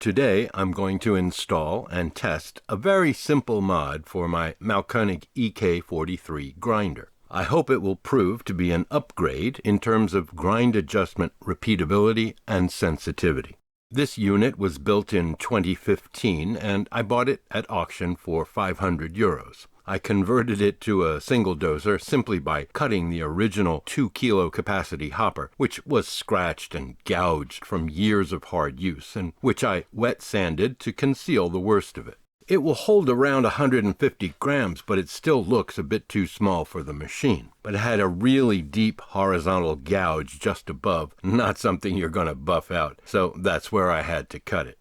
Today I'm going to install and test a very simple mod for my Mahlkonig EK43 grinder. I hope it will prove to be an upgrade in terms of grind adjustment repeatability and sensitivity. This unit was built in 2015 and I bought it at auction for €500. I converted it to a single doser simply by cutting the original 2-kilo capacity hopper, which was scratched and gouged from years of hard use, and which I wet sanded to conceal the worst of it. It will hold around 150 grams, but it still looks a bit too small for the machine. But it had a really deep horizontal gouge just above, not something you're going to buff out, so that's where I had to cut it.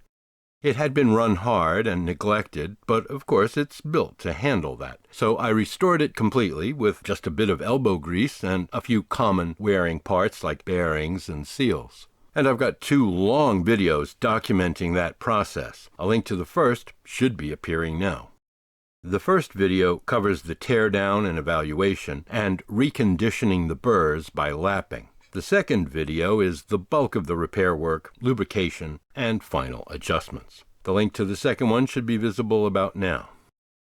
It had been run hard and neglected, but of course it's built to handle that. So I restored it completely with just a bit of elbow grease and a few common wearing parts like bearings and seals. And I've got 2 long videos documenting that process. A link to the first should be appearing now. The first video covers the teardown and evaluation and reconditioning the burrs by lapping. The second video is the bulk of the repair work, lubrication, and final adjustments. The link to the second one should be visible about now.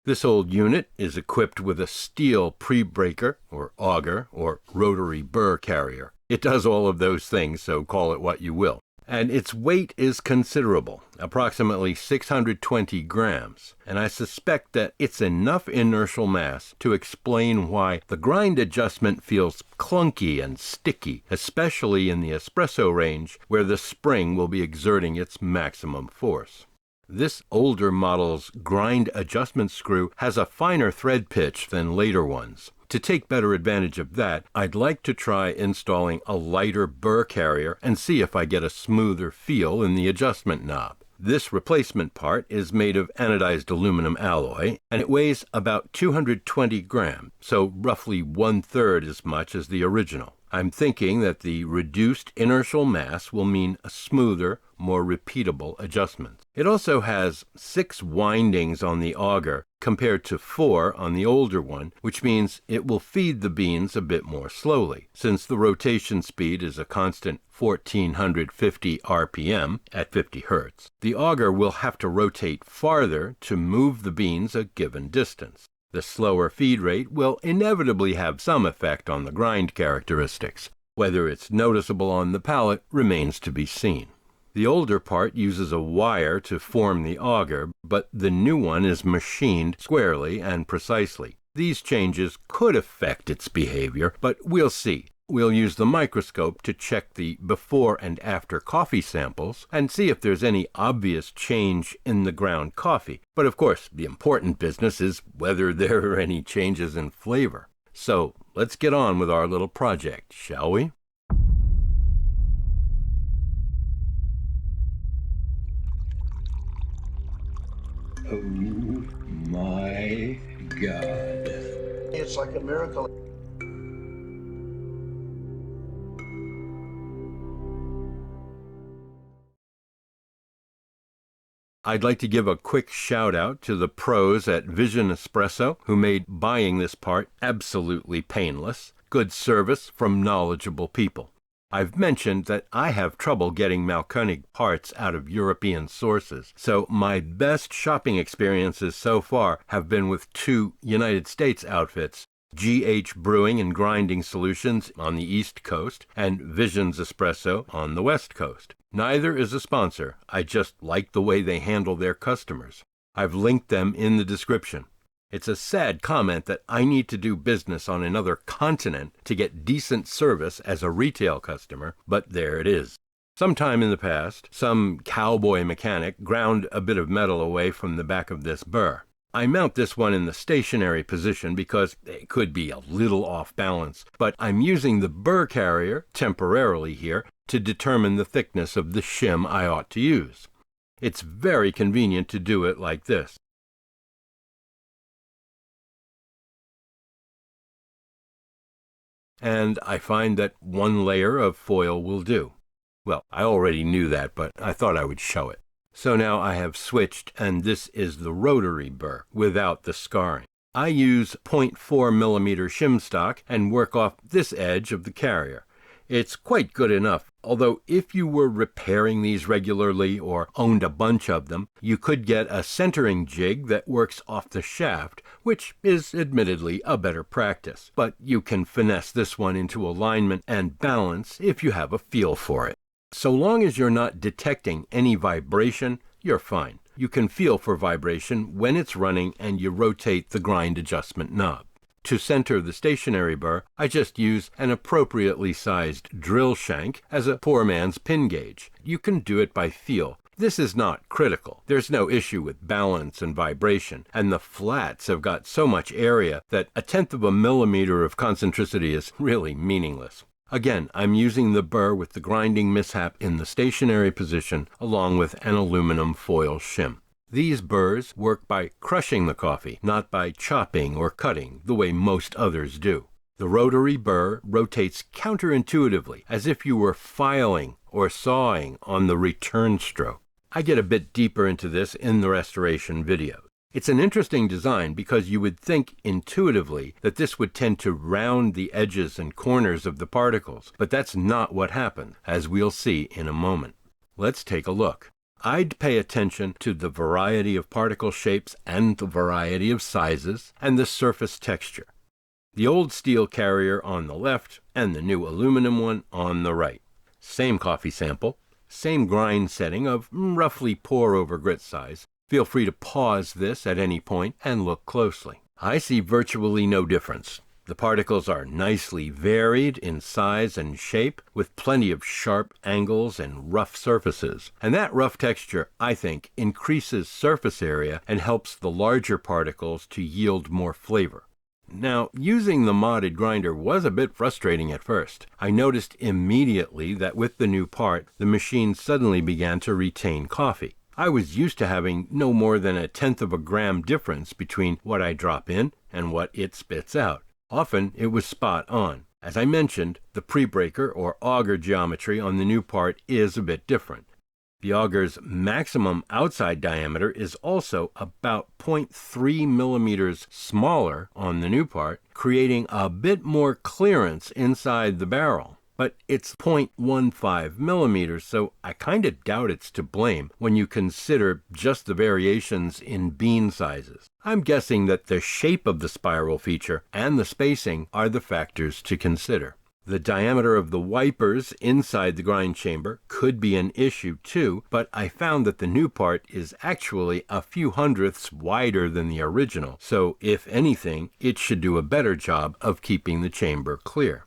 This old unit is equipped with a steel prebreaker, or auger, or rotary burr carrier. It does all of those things, so call it what you will. And its weight is considerable, approximately 620 grams, and I suspect that it's enough inertial mass to explain why the grind adjustment feels clunky and sticky, especially in the espresso range where the spring will be exerting its maximum force. This older model's grind adjustment screw has a finer thread pitch than later ones. To take better advantage of that, I'd like to try installing a lighter burr carrier and see if I get a smoother feel in the adjustment knob. This replacement part is made of anodized aluminum alloy, and it weighs about 220 grams, so roughly 1/3 as much as the original. I'm thinking that the reduced inertial mass will mean a smoother, more repeatable adjustment. It also has 6 windings on the auger compared to 4 on the older one, which means it will feed the beans a bit more slowly. Since the rotation speed is a constant 1450 RPM at 50 Hz, the auger will have to rotate farther to move the beans a given distance. The slower feed rate will inevitably have some effect on the grind characteristics. Whether it's noticeable on the palate remains to be seen. The older part uses a wire to form the auger, but the new one is machined squarely and precisely. These changes could affect its behavior, but we'll see. We'll use the microscope to check the before and after coffee samples and see if there's any obvious change in the ground coffee. But of course, the important business is whether there are any changes in flavor. So let's get on with our little project, shall we? Oh my God. It's like a miracle. I'd like to give a quick shout out to the pros at Vision Espresso who made buying this part absolutely painless. Good service from knowledgeable people. I've mentioned that I have trouble getting Mahlkonig parts out of European sources, so my best shopping experiences so far have been with 2 United States outfits, GH Brewing and Grinding Solutions on the East Coast and Vision's Espresso on the West Coast. Neither is a sponsor. I just like the way they handle their customers. I've linked them in the description. It's a sad comment that I need to do business on another continent to get decent service as a retail customer, but there it is. Sometime in the past, some cowboy mechanic ground a bit of metal away from the back of this burr. I mount this one in the stationary position because it could be a little off balance, but I'm using the burr carrier temporarily here to determine the thickness of the shim I ought to use. It's very convenient to do it like this. And I find that 1 layer of foil will do. Well, I already knew that, but I thought I would show it. So now I have switched, and this is the rotary burr without the scarring. I use 0.4 millimeter shim stock and work off this edge of the carrier. It's quite good enough, although if you were repairing these regularly or owned a bunch of them, you could get a centering jig that works off the shaft, which is admittedly a better practice, but you can finesse this one into alignment and balance if you have a feel for it. So long as you're not detecting any vibration, you're fine. You can feel for vibration when it's running and you rotate the grind adjustment knob. To center the stationary burr, I just use an appropriately sized drill shank as a poor man's pin gauge. You can do it by feel. This is not critical. There's no issue with balance and vibration, and the flats have got so much area that 1/10 of a millimeter of concentricity is really meaningless. Again, I'm using the burr with the grinding mishap in the stationary position along with an aluminum foil shim. These burrs work by crushing the coffee, not by chopping or cutting the way most others do. The rotary burr rotates counterintuitively, as if you were filing or sawing on the return stroke. I get a bit deeper into this in the restoration video. It's an interesting design because you would think intuitively that this would tend to round the edges and corners of the particles, but that's not what happened, as we'll see in a moment. Let's take a look. I'd pay attention to the variety of particle shapes and the variety of sizes and the surface texture. The old steel carrier on the left and the new aluminum one on the right. Same coffee sample, same grind setting of roughly pour-over grit size. Feel free to pause this at any point and look closely. I see virtually no difference. The particles are nicely varied in size and shape, with plenty of sharp angles and rough surfaces. And that rough texture, I think, increases surface area and helps the larger particles to yield more flavor. Now, using the modded grinder was a bit frustrating at first. I noticed immediately that with the new part, the machine suddenly began to retain coffee. I was used to having no more than 1/10 of a gram difference between what I drop in and what it spits out. Often it was spot on. As I mentioned, the prebreaker or auger geometry on the new part is a bit different. The auger's maximum outside diameter is also about 0.3 millimeters smaller on the new part, creating a bit more clearance inside the barrel. But it's 0.15 millimeters, so I kind of doubt it's to blame when you consider just the variations in bean sizes. I'm guessing that the shape of the spiral feature and the spacing are the factors to consider. The diameter of the wipers inside the grind chamber could be an issue too, but I found that the new part is actually a few hundredths wider than the original, so if anything, it should do a better job of keeping the chamber clear.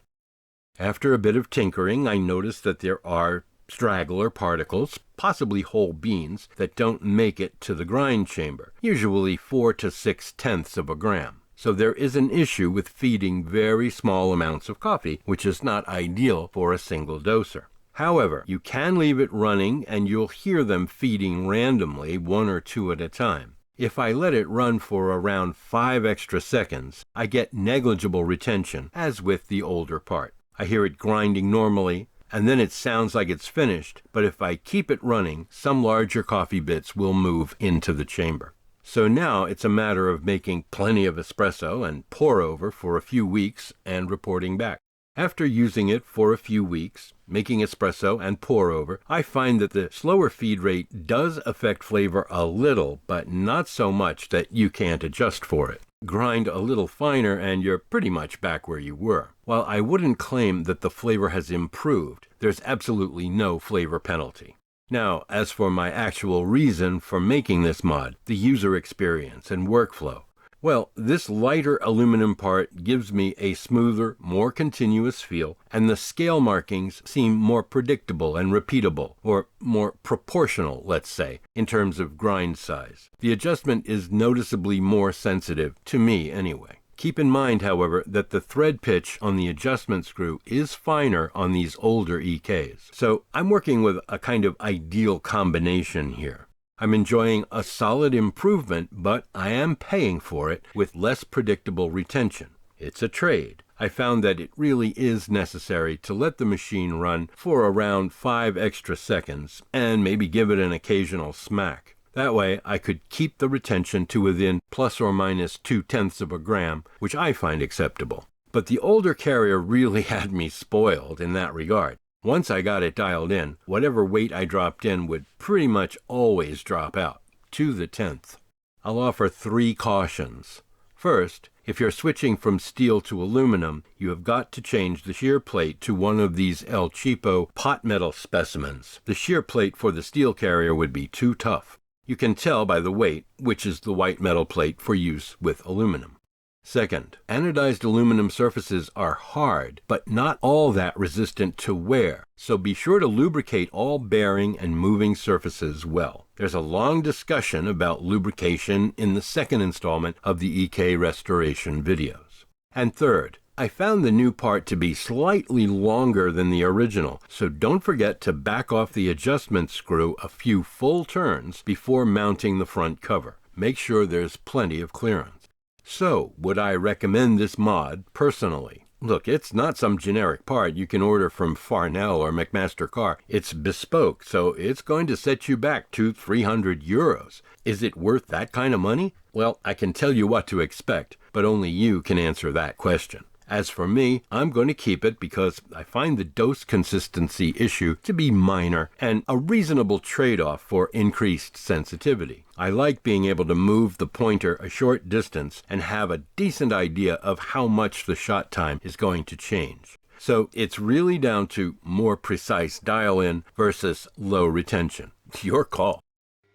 After a bit of tinkering, I noticed that there are straggler particles, possibly whole beans, that don't make it to the grind chamber, usually 4 to 6/10 of a gram. So there is an issue with feeding very small amounts of coffee, which is not ideal for a single doser. However, you can leave it running and you'll hear them feeding randomly, 1 or 2 at a time. If I let it run for around 5 extra seconds, I get negligible retention, as with the older part. I hear it grinding normally, and then it sounds like it's finished, but if I keep it running, some larger coffee bits will move into the chamber. So now it's a matter of making plenty of espresso and pour over for a few weeks and reporting back. After using it for a few weeks, making espresso and pour over, I find that the slower feed rate does affect flavor a little, but not so much that you can't adjust for it. Grind a little finer and you're pretty much back where you were. While I wouldn't claim that the flavor has improved, there's absolutely no flavor penalty. Now, as for my actual reason for making this mod, the user experience and workflow, well, this lighter aluminum part gives me a smoother, more continuous feel, and the scale markings seem more predictable and repeatable, or more proportional, let's say, in terms of grind size. The adjustment is noticeably more sensitive, to me anyway. Keep in mind, however, that the thread pitch on the adjustment screw is finer on these older EKs, so I'm working with a kind of ideal combination here. I'm enjoying a solid improvement, but I am paying for it with less predictable retention. It's a trade. I found that it really is necessary to let the machine run for around 5 extra seconds and maybe give it an occasional smack. That way I could keep the retention to within plus or minus 0.2 of a gram, which I find acceptable. But the older carrier really had me spoiled in that regard. Once I got it dialed in, whatever weight I dropped in would pretty much always drop out, to the 10th. I'll offer 3 cautions. First, if you're switching from steel to aluminum, you have got to change the shear plate to one of these El Cheapo pot metal specimens. The shear plate for the steel carrier would be too tough. You can tell by the weight which is the white metal plate for use with aluminum. Second, anodized aluminum surfaces are hard, but not all that resistant to wear, so be sure to lubricate all bearing and moving surfaces well. There's a long discussion about lubrication in the second installment of the EK restoration videos. And third, I found the new part to be slightly longer than the original, so don't forget to back off the adjustment screw a few full turns before mounting the front cover. Make sure there's plenty of clearance. So, would I recommend this mod personally? Look, it's not some generic part you can order from Farnell or McMaster Carr. It's bespoke, so it's going to set you back €200-300 euros. Is it worth that kind of money? Well, I can tell you what to expect, but only you can answer that question. As for me, I'm going to keep it because I find the dose consistency issue to be minor and a reasonable trade-off for increased sensitivity. I like being able to move the pointer a short distance and have a decent idea of how much the shot time is going to change. So it's really down to more precise dial-in versus low retention. Your call.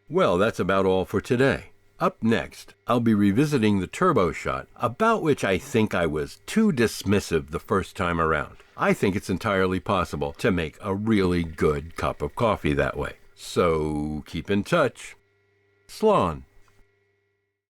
Well, that's about all for today. Up next, I'll be revisiting the turbo shot, about which I think I was too dismissive the first time around. I think it's entirely possible to make a really good cup of coffee that way. So keep in touch. Slán.